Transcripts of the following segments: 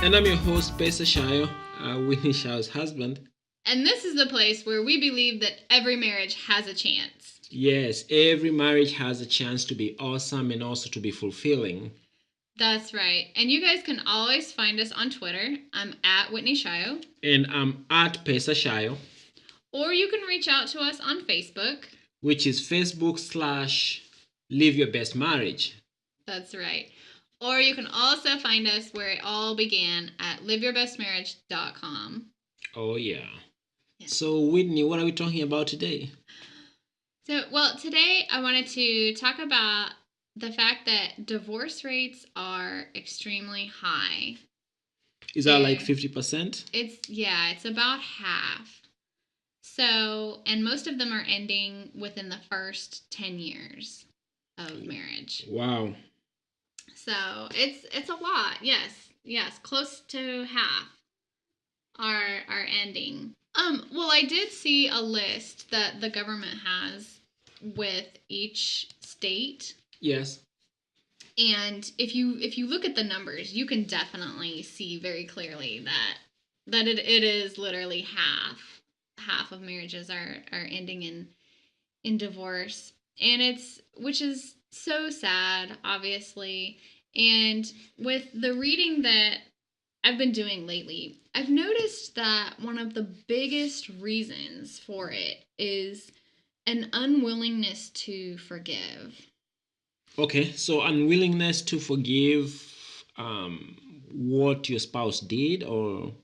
And I'm your host, Pesa Shayo, Whitney Shaw's husband. And this is the place where we believe that every marriage has a chance. Yes, every marriage has a chance to be awesome and also to be fulfilling. That's right. And you guys can always find us on Twitter. I'm at Whitney Shayo. And I'm at Pesa Shayo, Or you can reach out to us on Facebook. which is Facebook/ Live Your Best Marriage. That's right. Or you can also find us where it all began at liveyourbestmarriage.com. Oh, yeah. So, Whitney, what are we talking about today? Today I wanted to talk about the fact that divorce rates are extremely high. Is that like 50%? It's about half. So, and most of them are ending within the first 10 years of marriage. Wow. So, it's a lot. Yes, close to half are ending. Well, I did see a list that the government has with each state. Yes. And if you look at the numbers, you can definitely see very clearly that it is literally half of marriages are ending in divorce. And which is so sad, obviously. And with the reading that I've been doing lately, I've noticed that one of the biggest reasons for it is an unwillingness to forgive. Okay, so unwillingness to forgive what your spouse did, or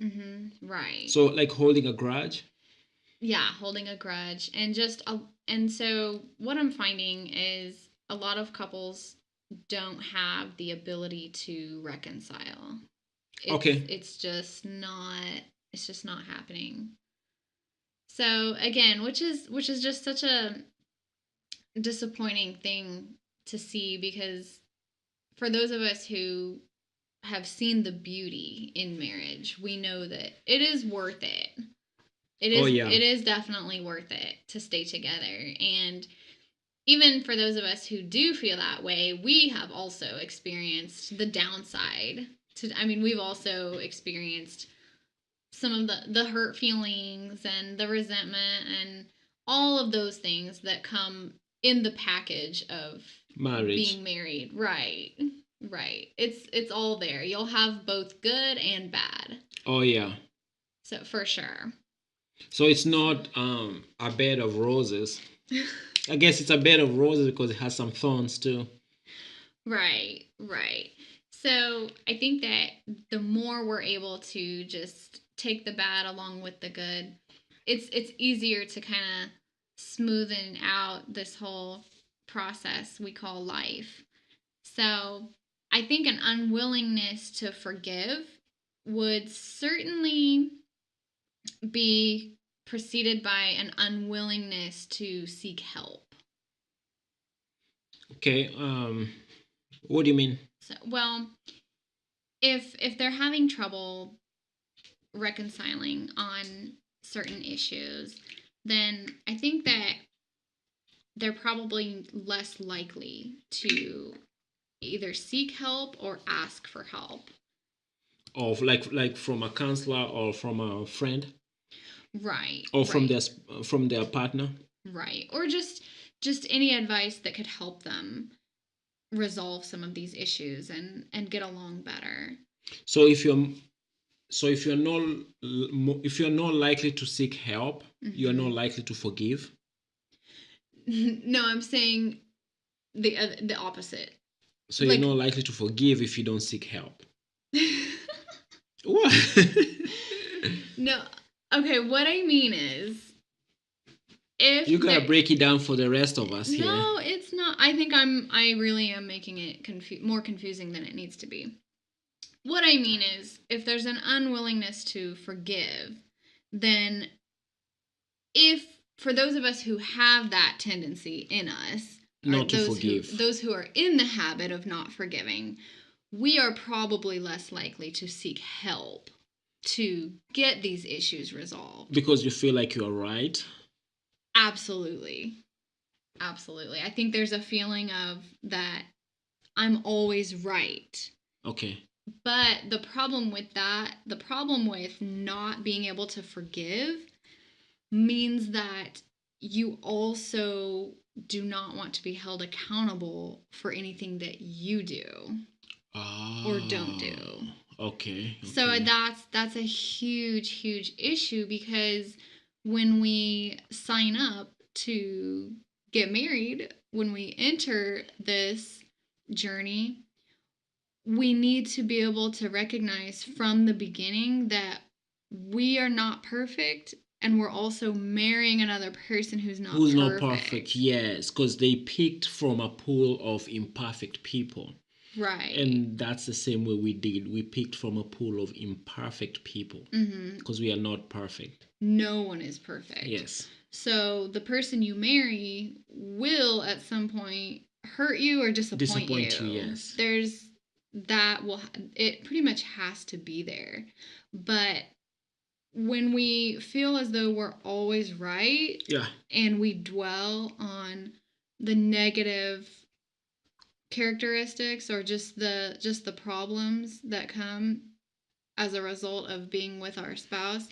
right. So like holding a grudge? Yeah, holding a grudge. And so what I'm finding is a lot of couples don't have the ability to reconcile. Okay. It's just not happening. So again, which is just such a disappointing thing to see, because for those of us who have seen the beauty in marriage, we know that it is worth it. It is definitely worth it to stay together. And even for those of us who do feel that way, we have also experienced the downside. We've also experienced some of the hurt feelings and the resentment and all of those things that come in the package of marriage, being married. Right. It's all there. You'll have both good and bad. Oh yeah. So for sure. So it's not a bed of roses. I guess it's a bed of roses because it has some thorns too. Right. So I think that the more we're able to just take the bad along with the good, it's easier to kind of smoothen out this whole process we call life. So I think an unwillingness to forgive would certainly be preceded by an unwillingness to seek help. Okay. What do you mean? So, well, if they're having trouble reconciling on certain issues, then I think that they're probably less likely to either seek help or ask for help. Of like from a counselor or from a friend? Right. Or from their partner? Right. Or just any advice that could help them resolve some of these issues and get along better. So if you're not likely to seek help, you're not likely to forgive. No, I'm saying the opposite. So you're not likely to forgive if you don't seek help. What? No. Okay, what I mean is, if you gotta break it down for the rest of us here. No, it's not. I think I really am making it more confusing than it needs to be. What I mean is, if there's an unwillingness to forgive, then if for those of us who have that tendency in us, not to forgive, those who are in the habit of not forgiving, we are probably less likely to seek help to get these issues resolved. Because you feel like you are right? Absolutely. Absolutely. I think there's a feeling of that I'm always right. Okay. But the problem with not being able to forgive means that you also do not want to be held accountable for anything that you do or don't do. Okay. So that's a huge issue, because when we sign up to get married, when we enter this journey, we need to be able to recognize from the beginning that we are not perfect, and we're also marrying another person who's not perfect. Yes, because they picked from a pool of imperfect people. Right. And that's the same way we did. We picked from a pool of imperfect people because we are not perfect. No one is perfect. Yes. So the person you marry will at some point hurt you or disappoint you. Yes. It pretty much has to be there. But when we feel as though we're always right, and we dwell on the negative characteristics or just the problems that come as a result of being with our spouse,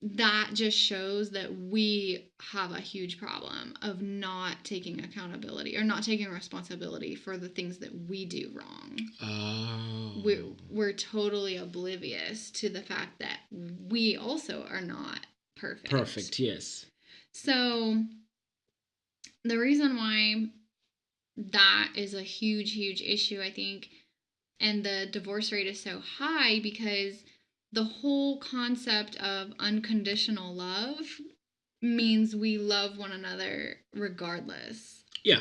that just shows that we have a huge problem of not taking accountability or not taking responsibility for the things that we do wrong. Oh. We're totally oblivious to the fact that we also are not perfect. Perfect, yes. So the reason why that is a huge issue, I think, and the divorce rate is so high, because the whole concept of unconditional love means we love one another regardless. Yeah.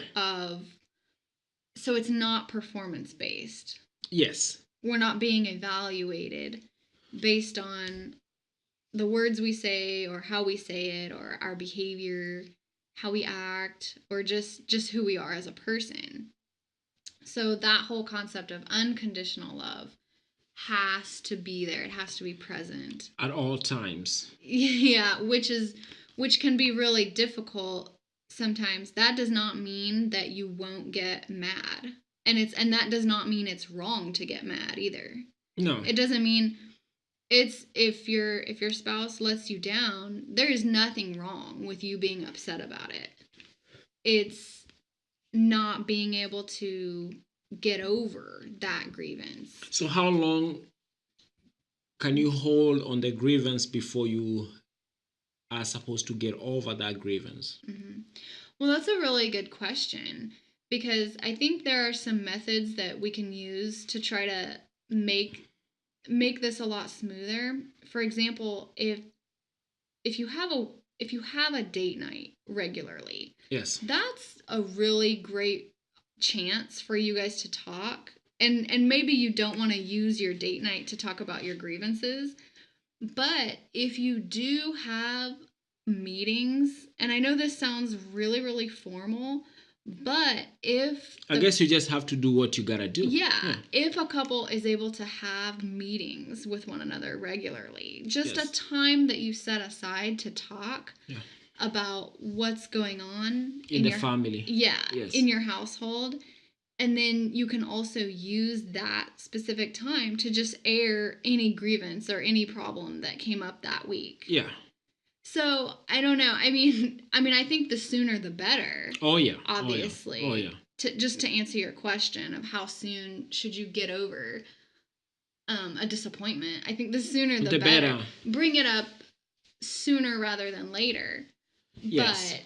So it's not performance based. Yes. We're not being evaluated based on the words we say or how we say it or our behavior, how we act, or just who we are as a person. So that whole concept of unconditional love has to be there. It has to be present at all times. Yeah, which can be really difficult sometimes. That does not mean that you won't get mad. And that does not mean it's wrong to get mad either. No. It doesn't mean it's if your spouse lets you down, there is nothing wrong with you being upset about it. It's not being able to get over that grievance. So how long can you hold on the grievance before you are supposed to get over that grievance? Mm-hmm. Well, that's a really good question, because I think there are some methods that we can use to try to make this a lot smoother. For example, if you have a date night regularly, yes, that's a really great chance for you guys to talk. And maybe you don't want to use your date night to talk about your grievances, but if you do have meetings, and I know this sounds really, really formal, but I guess you just have to do what you gotta do. Yeah. If a couple is able to have meetings with one another regularly, just a time that you set aside to talk about what's going on in the family. Yeah, in your household. And then you can also use that specific time to just air any grievance or any problem that came up that week. Yeah. So, I don't know. I mean, I think the sooner the better. Oh, yeah. Obviously. Oh, yeah. To answer your question of how soon should you get over a disappointment, I think the sooner the better. Bring it up sooner rather than later. Yes. But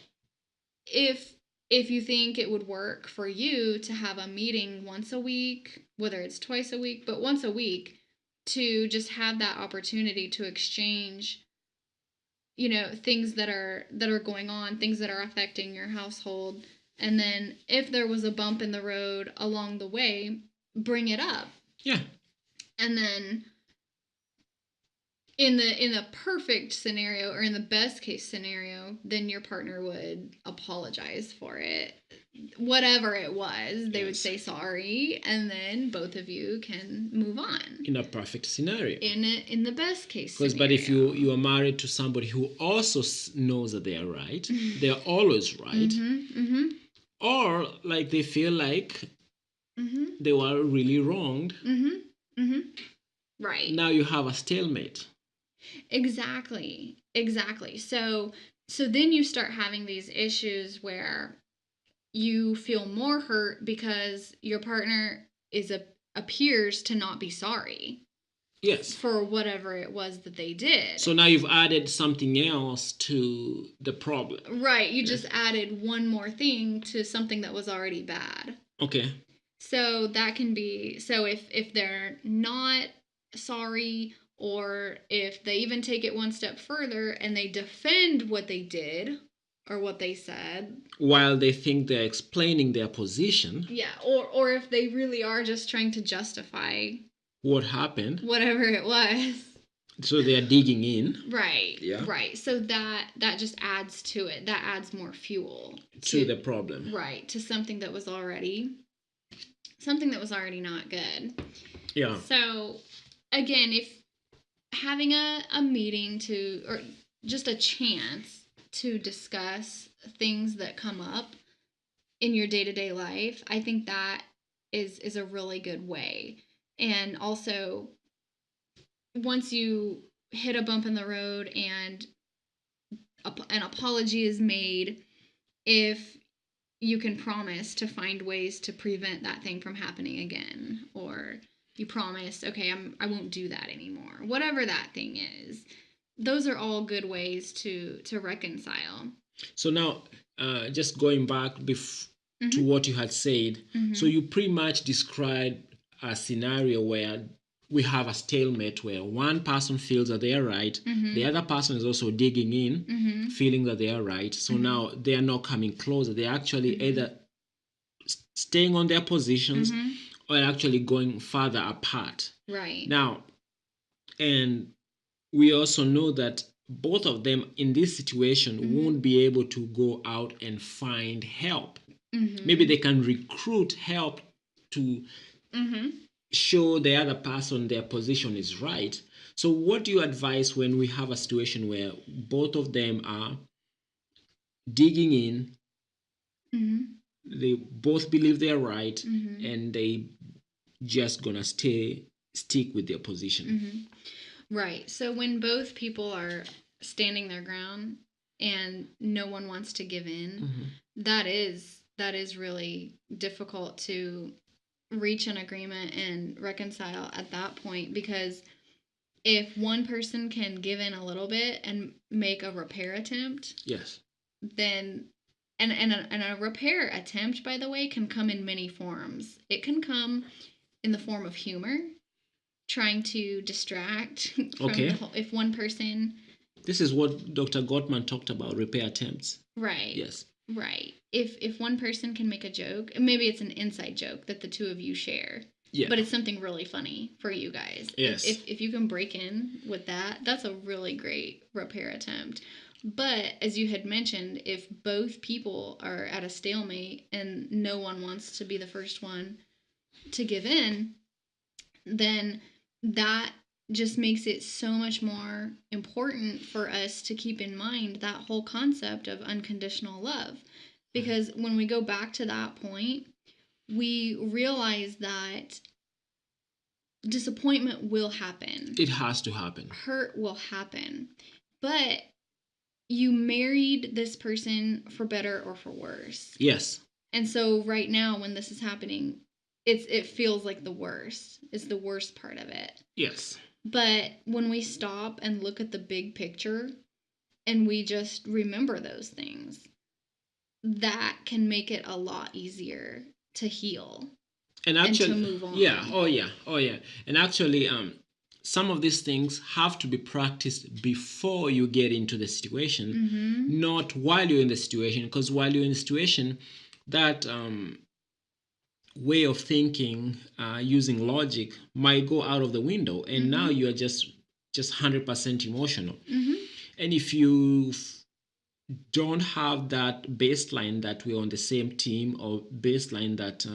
if you think it would work for you to have a meeting once a week, whether it's twice a week, but once a week, to just have that opportunity to exchange, things that are going on, things that are affecting your household. And then if there was a bump in the road along the way, bring it up. Yeah. And then in the perfect scenario, or in the best case scenario, then your partner would apologize for it. Whatever it was, they would say sorry, and then both of you can move on. In a perfect scenario. In the best case scenario. But if you are married to somebody who also knows that they are right, they are always right, or like they feel like they were really wronged, Mm-hmm. Right. Now you have a stalemate. Exactly. Exactly. So then you start having these issues where you feel more hurt because your partner appears to not be sorry Yes. for whatever it was that they did. So now you've added something else to the problem. Right. You just added one more thing to something that was already bad. Okay. So that can be, so if they're not sorry, or if they even take it one step further and they defend what they did or what they said, while they think they're explaining their position, yeah, or if they really are just trying to justify what happened, whatever it was. So they are digging in. Right. Yeah. Right. So that just adds to it. That adds more fuel to the problem. Right. To something that was already not good. Yeah. So again, if having a meeting or just a chance to discuss things that come up in your day-to-day life, I think that is a really good way. And also, once you hit a bump in the road and an apology is made, if you can promise to find ways to prevent that thing from happening again, or you promise, okay, I won't do that anymore, whatever that thing is, those are all good ways to reconcile. So now, just going back to what you had said, so you pretty much described a scenario where we have a stalemate where one person feels that they are right, the other person is also digging in, feeling that they are right. So now they are not coming closer. They're actually either staying on their positions or actually going further apart. Right. Now, and we also know that both of them in this situation won't be able to go out and find help. Maybe they can recruit help to show the other person their position is right. So what do you advise when we have a situation where both of them are digging in, they both believe they're right, and they just gonna stick with their position? Right. So when both people are standing their ground and no one wants to give in, that is really difficult to reach an agreement and reconcile at that point, because if one person can give in a little bit and make a repair attempt, yes, then and a repair attempt, by the way, can come in many forms. It can come in the form of humor, trying to distract from the whole, if one person. This is what Dr. Gottman talked about, repair attempts. Right. Yes. Right. If one person can make a joke, maybe it's an inside joke that the two of you share. Yeah. But it's something really funny for you guys. Yes. If you can break in with that, that's a really great repair attempt. But as you had mentioned, if both people are at a stalemate and no one wants to be the first one to give in, then that just makes it so much more important for us to keep in mind that whole concept of unconditional love. Because when we go back to that point, we realize that disappointment will happen. It has to happen. Hurt will happen. But you married this person for better or for worse. Yes. And so right now when this is happening, it feels like the worst. It's the worst part of it. Yes. But when we stop and look at the big picture and we just remember those things, that can make it a lot easier to heal and actually and to move on. Yeah. Oh yeah. And actually, some of these things have to be practiced before you get into the situation, not while you're in the situation. Because while you're in the situation, that way of thinking, using logic, might go out of the window, and now you are just 100% emotional. And if you don't have that baseline that we're on the same team, or baseline that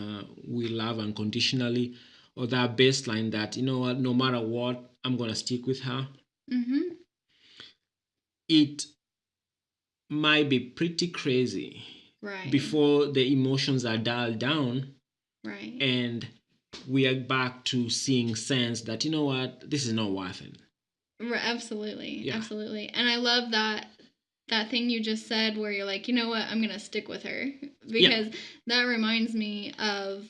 we love unconditionally, or that baseline that, you know what, no matter what, I'm gonna stick with her, it might be pretty crazy, right, before the emotions are dialed down, right, and we are back to seeing sense that, you know what, this is not worth it. Absolutely. Yeah. Absolutely. And I love that thing you just said where you're like, you know what, I'm going to stick with her, because that reminds me of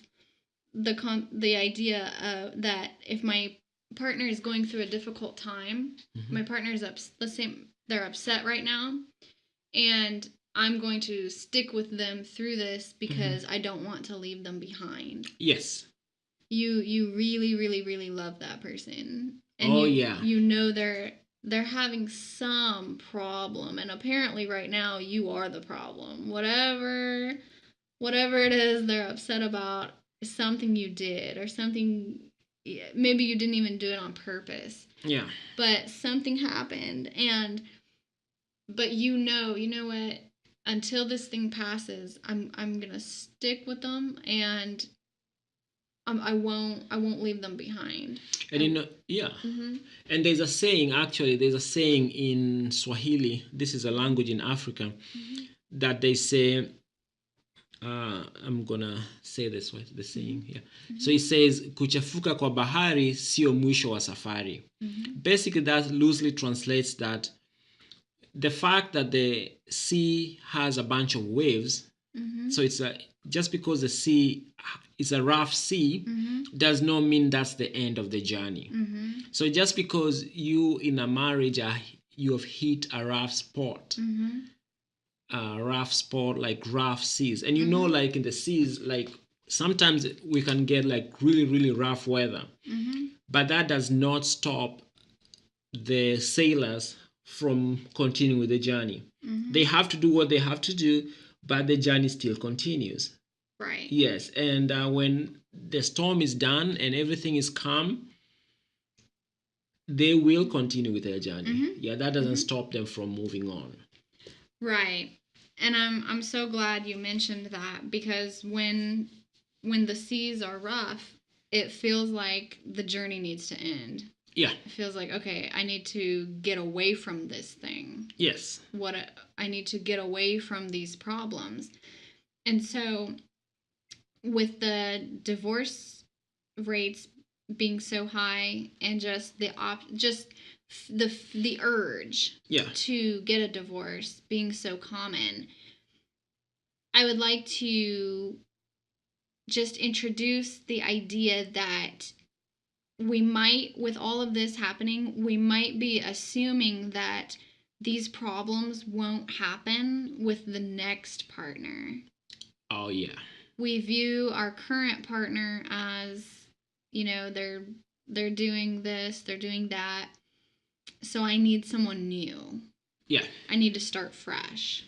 the idea that if my partner is going through a difficult time, my partner is let's say they're upset right now, and I'm going to stick with them through this because I don't want to leave them behind. Yes. You really really really love that person, and yeah. you know they're having some problem, and apparently right now you are the problem. Whatever it is they're upset about is something you did, or something maybe you didn't even do it on purpose. Yeah. But something happened, but you know what? Until this thing passes, I'm gonna stick with them, and I won't leave them behind. And and there's a saying, in Swahili. This is a language in Africa, that they say. I'm gonna say this way, the saying here. So it says, kuchafuka kwa bahari sio mwisho wa safari. Basically, that loosely translates that the fact that the sea has a bunch of waves, so it's just because the sea is a rough sea, does not mean that's the end of the journey. So just because you in a marriage you have hit a rough spot, like rough seas, and like in the seas, like sometimes we can get like really really rough weather, but that does not stop the sailors from continuing with the journey. They have to do what they have to do, but the journey still continues. Right. Yes. And when the storm is done and everything is calm, they will continue with their journey. Yeah, that doesn't stop them from moving on. Right. And I'm so glad you mentioned that, because when the seas are rough, it feels like the journey needs to end. Yeah. It feels like, okay, I need to get away from this thing. Yes. I need to get away from these problems. And so with the divorce rates being so high, and just the urge to get a divorce being so common, I would like to just introduce the idea that we might, with all of this happening, we might be assuming that these problems won't happen with the next partner. Oh, yeah. We view our current partner as, they're doing this, they're doing that, so I need someone new. Yeah. I need to start fresh.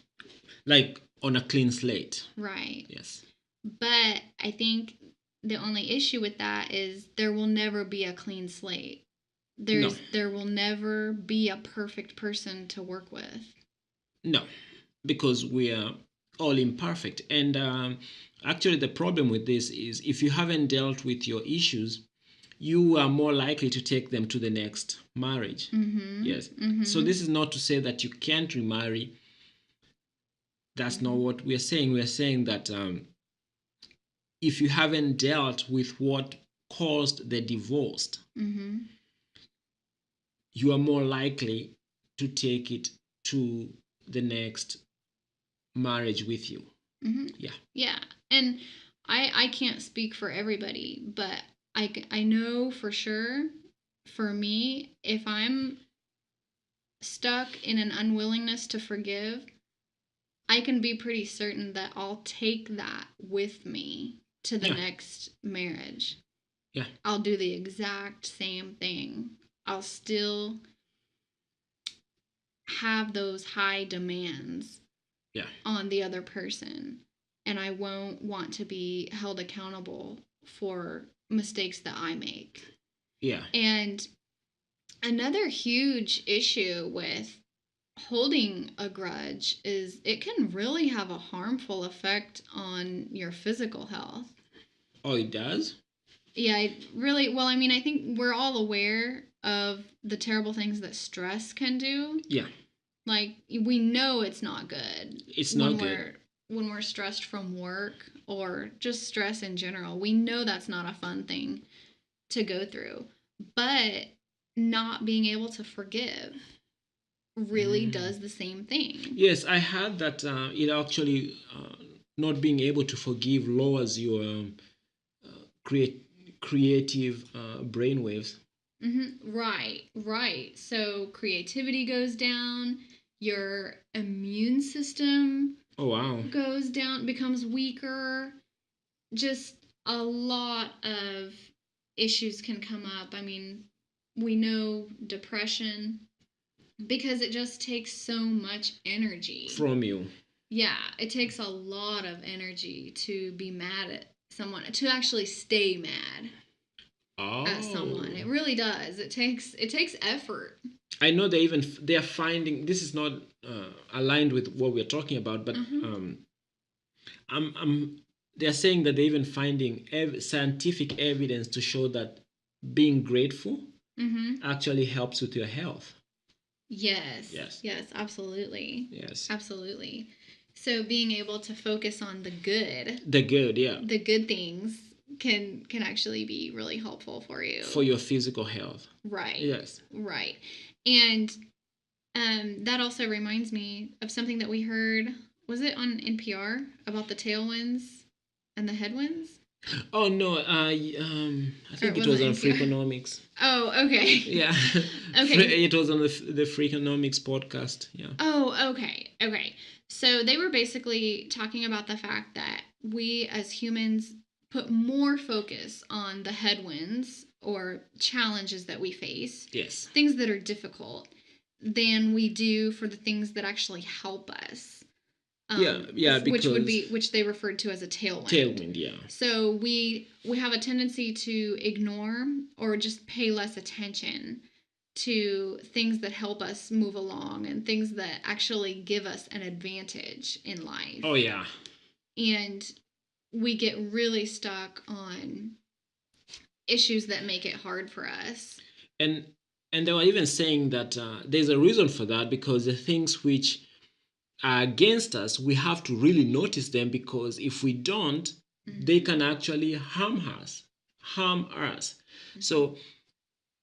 Like on a clean slate. Right. Yes. But I think the only issue with that is there will never be a clean slate. There will never be a perfect person to work with. No, because we are all imperfect. And actually, the problem with this is if you haven't dealt with your issues, you are more likely to take them to the next marriage. Yes. So this is not to say that you can't remarry. That's not what we are saying. We are saying that if you haven't dealt with what caused the divorce, you are more likely to take it to the next marriage with you. Yeah. Yeah. And I can't speak for everybody, but I know for sure, for me, if I'm stuck in an unwillingness to forgive, I can be pretty certain that I'll take that with me to the next marriage. Yeah. I'll do the exact same thing. I'll still have those high demands on the other person, and I won't want to be held accountable for mistakes that I make. Yeah. And another huge issue with holding a grudge is it can really have a harmful effect on your physical health. Oh, it does? Yeah, I think we're all aware of the terrible things that stress can do. Yeah. Like, we know it's not good. It's not good. when we're stressed from work or just stress in general, we know that's not a fun thing to go through. But not being able to forgive really does the same thing. Yes, I heard that it actually not being able to forgive lowers your create creative brain waves. Right. So creativity goes down, your immune system Oh wow. goes down, becomes weaker. Just a lot of issues can come up. I mean, we know depression because it just takes so much energy From you. Yeah, it takes a lot of energy to be mad at someone, to actually stay mad at someone. It Oh. really does. It takes effort. I know they are finding this is not aligned with what we're talking about, but I'm they're saying that they're even finding scientific evidence to show that being grateful actually helps with your health. Yes. Yes. Yes, absolutely. Yes. Absolutely. So being able to focus on The good, yeah. the good things can actually be really helpful for you. For your physical health. Right. Yes. Right. And that also reminds me of something that we heard. Was it on NPR about the tailwinds and the headwinds? Oh no, I Or think it was was it on NPR? Freakonomics. Oh, okay. Yeah. Okay. It was on the Freakonomics podcast. Yeah. Oh, okay. Okay. So they were basically talking about the fact that we as humans put more focus on the headwinds or challenges that we face, Yes. things that are difficult, than we do for the things that actually help us. Yeah, Which they referred to as a tailwind. Tailwind, yeah. So we have a tendency to ignore or just pay less attention to things that help us move along and things that actually give us an advantage in life. Oh yeah. And we get really stuck on issues that make it hard for us. And they were even saying that there's a reason for that, because the things which are against us, we have to really notice them, because if we don't, they can actually harm us. So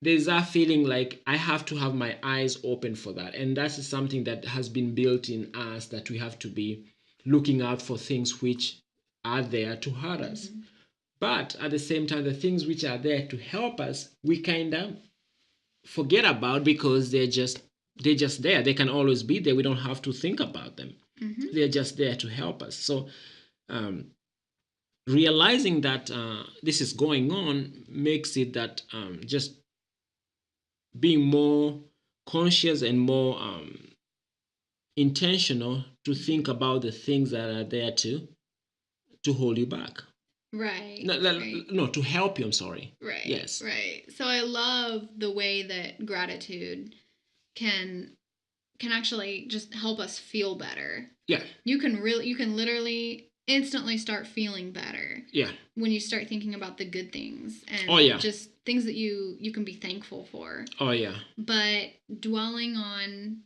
there's that feeling like I have to have my eyes open for that, and that's something that has been built in us, that we have to be looking out for things which are there to hurt us. But at the same time, the things which are there to help us, we kind of forget about, because they're just there. They can always be there. We don't have to think about them. They're just there to help us. So um, realizing that this is going on makes it that just being more conscious and more intentional to think about the things that are there to hold you back. Right. No, to help you. I'm sorry. Right. Yes. Right. So I love the way that gratitude can actually just help us feel better. Yeah. You can literally instantly start feeling better. Yeah. When you start thinking about the good things and just things that you can be thankful for. Oh yeah. But dwelling on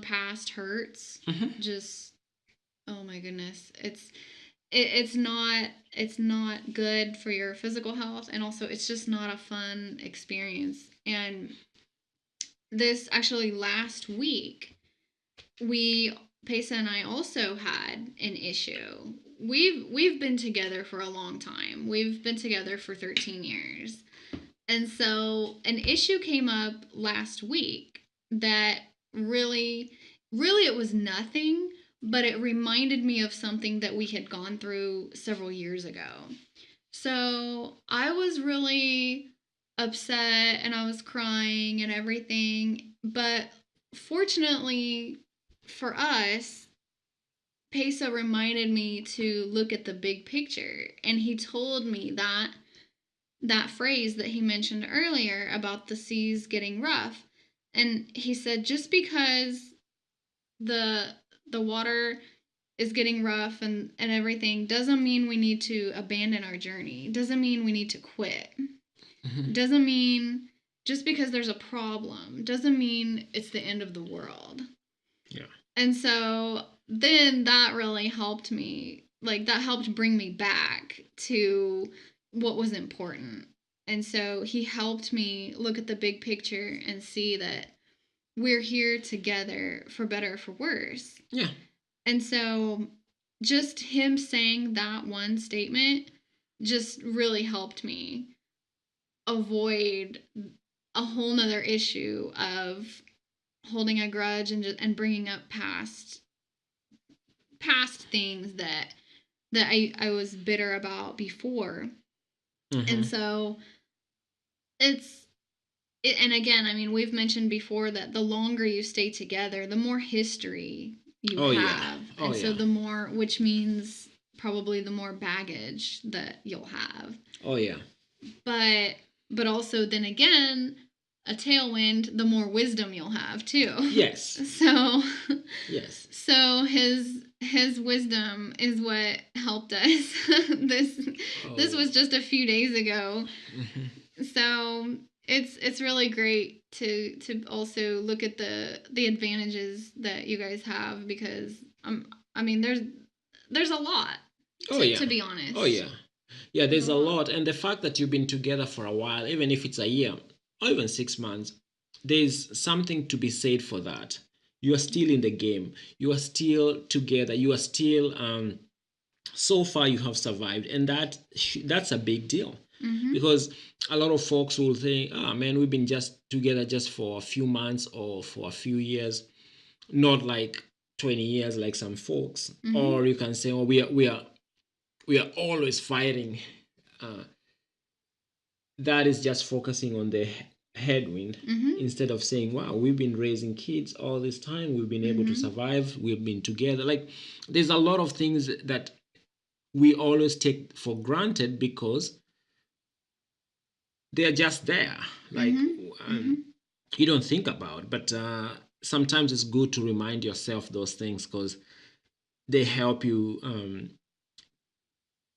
past hurts, just, oh my goodness, it's not good for your physical health, and also it's just not a fun experience. And this actually last week, Pesa and I also had an issue. We've been together for a long time. We've been together for 13 years. And so an issue came up last week that really it was nothing, but it reminded me of something that we had gone through several years ago. So I was really upset and I was crying and everything. But fortunately for us, Pesa reminded me to look at the big picture. And he told me that phrase that he mentioned earlier about the seas getting rough. And he said, just because the water is getting rough and everything doesn't mean we need to abandon our journey. Doesn't mean we need to quit. Doesn't mean just because there's a problem doesn't mean it's the end of the world. Yeah. And so then that really helped me. Like, that helped bring me back to what was important. And so he helped me look at the big picture and see that we're here together for better or for worse. Yeah. And so just him saying that one statement just really helped me avoid a whole nother issue of holding a grudge and bringing up past things that I was bitter about before. Mm-hmm. And so and again, I mean, we've mentioned before that the longer you stay together, the more history you Oh, have. yeah. Oh, and so yeah. the more, which means probably the more baggage that you'll have. Oh, yeah. But also then again, a tailwind, the more wisdom you'll have too. Yes. So Yes. so his wisdom is what helped us. This was just a few days ago. Mm-hmm. So it's really great to also look at the advantages that you guys have, because I mean there's a lot Oh, yeah. to be honest. Oh, yeah. Yeah, there's a lot. And the fact that you've been together for a while, even if it's a year or even 6 months, there's something to be said for that. You are still in the game. You are still together. You are still, so far you have survived. And that's a big deal. Mm-hmm. Because a lot of folks will think, oh man, we've been just together just for a few months or for a few years, not like 20 years like some folks. Mm-hmm. Or you can say, oh, we are always fighting. Uh, that is just focusing on the headwind instead of saying, wow, we've been raising kids all this time, we've been able to survive, we've been together. Like, there's a lot of things that we always take for granted because they're just there. Like, you don't think about. But sometimes it's good to remind yourself those things because they help you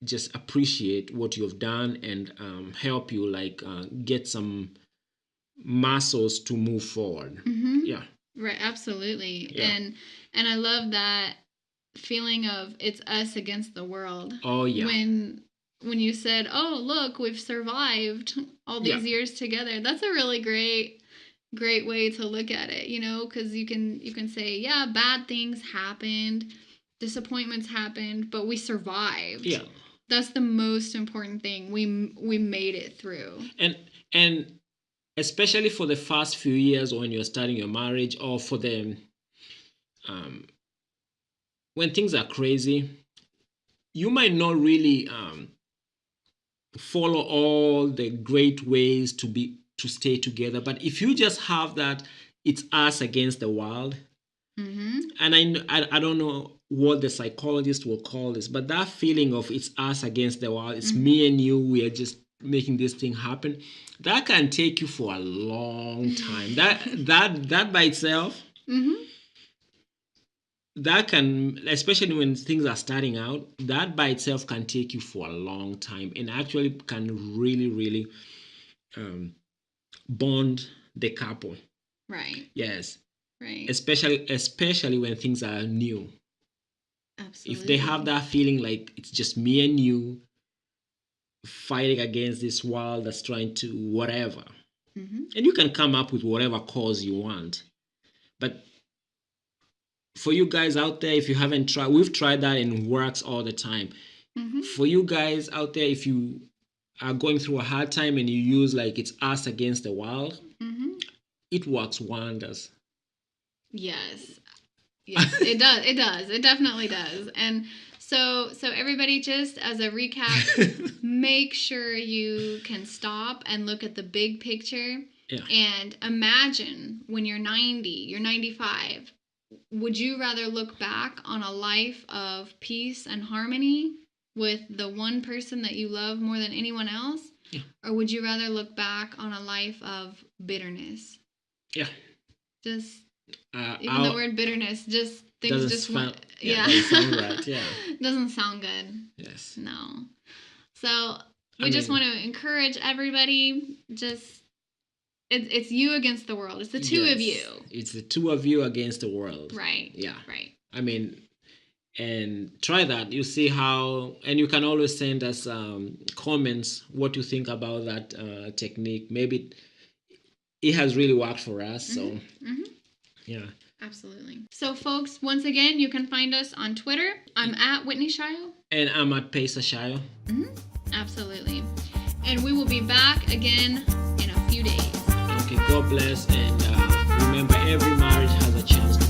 just appreciate what you've done and help you like get some muscles to move forward. Yeah. Right, absolutely. Yeah. And I love that feeling of it's us against the world. Oh, yeah. When you said, "Oh, look, we've survived all these years together." That's a really great way to look at it, because you can say, "Yeah, bad things happened, disappointments happened, but we survived." Yeah. That's the most important thing. We made it through. And especially for the first few years when you're starting your marriage, or for the when things are crazy, you might not really follow all the great ways to stay together. But if you just have that, it's us against the world. And I don't know what the psychologist will call this, but that feeling of it's us against the world, it's me and you, we are just making this thing happen, that can take you for a long time. That by itself, that can, especially when things are starting out, that by itself can take you for a long time and actually can really, really bond the couple. Right. Yes. Right. Especially when things are new. Absolutely. If they have that feeling like it's just me and you fighting against this world that's trying to whatever, and you can come up with whatever cause you want. But for you guys out there, if you haven't tried, we've tried that and it works all the time. For you guys out there, if you are going through a hard time and you use like it's us against the world, it works wonders. Yes, it does. It does. It definitely does. And so everybody, just as a recap, make sure you can stop and look at the big picture. Yeah. And imagine when you're 90, you're 95. Would you rather look back on a life of peace and harmony with the one person that you love more than anyone else? Yeah. Or would you rather look back on a life of bitterness? Yeah. Just even the word bitterness, just things just sound, yeah. Doesn't sound right. Yeah. Doesn't sound good. Yes. No. So we just want to encourage everybody. Just it's you against the world. It's the two of you. It's the two of you against the world. Right. Yeah. Right. I mean, and try that. You see how, and you can always send us comments what you think about that technique. Maybe it has really worked for us. So yeah. Absolutely. So, folks, once again, you can find us on Twitter. I'm at Whitney Shayo. And I'm at Pesa Shayo. Absolutely. And we will be back again in a few days. Okay, God bless. And remember, every marriage has a chance